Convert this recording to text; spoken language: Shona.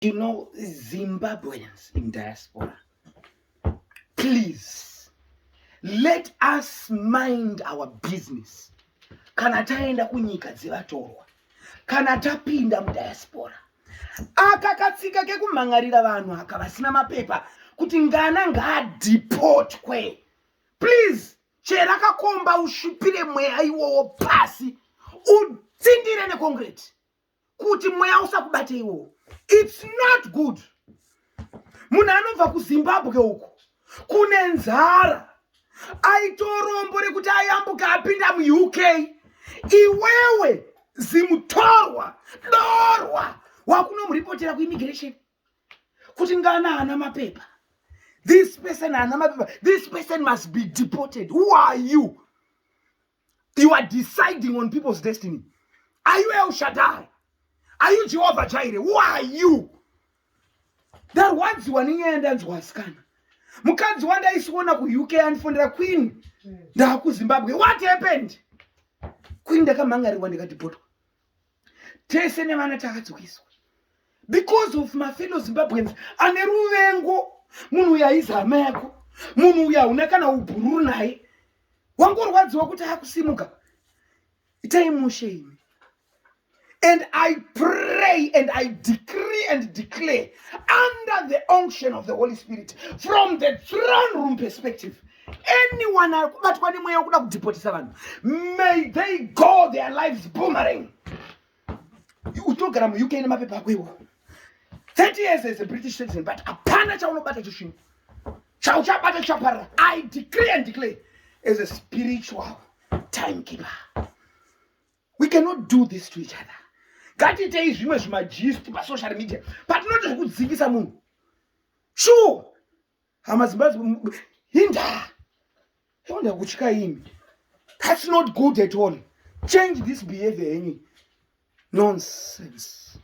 You know, Zimbabweans in diaspora, please, let us mind our business. Kana taenda kunyika dzevatorwa, kana tapinda mudiaspora, aka katsika kekumhan'arira vanhu aka vasina mapepa kuti ngana ngaadhipotwe. Please, chera kakomba ushipire mweya iwowo pasi, utsindire neconcrete kuti mweya usakubate iwowo. It's not good. Munhu anobva kuZimbabwe uko kune nzara, aitorombo rekuti ayambuka apinda muUK. Iwewe zimutorwa dorwa wakunomuripotera kuimmigration kuti ngana hana mapepa. This person hana mapepa. This person must be deported. Who are you? You are deciding on people's destiny. Are you El Shaddai? Are you Jehovah Jireh? Who are you? That once you and waskana. Mukadzi wanda isiona ku UK and fundira Queen. Nda ku Zimbabwe. What happened? Queen ndakamhan'arirwa ndikadhipotwa. Tese nevana takadzokiswa. Because of my fellow Zimbabweans ane ruvengo. Munhu uya izama yako. Munhu uya una kana ubhururu naye. Wangorwadziwa kuti akusimuka. Itai mushe. And I pray and I decree and declare under the unction of the Holy Spirit from the throne room perspective, anyone may they go their lives boomerang. You talk about UK in mapepa 30 years as a British citizen, but I decree and declare as a spiritual timekeeper. We cannot do this to each other. Ngatitei zvimwe zvimagist pasocial media but not zvekudzivisa munhu. Sure, hamazimbabwe hinda yonda kutyika imi. That's not good at all. Change this behavior. Nonsense.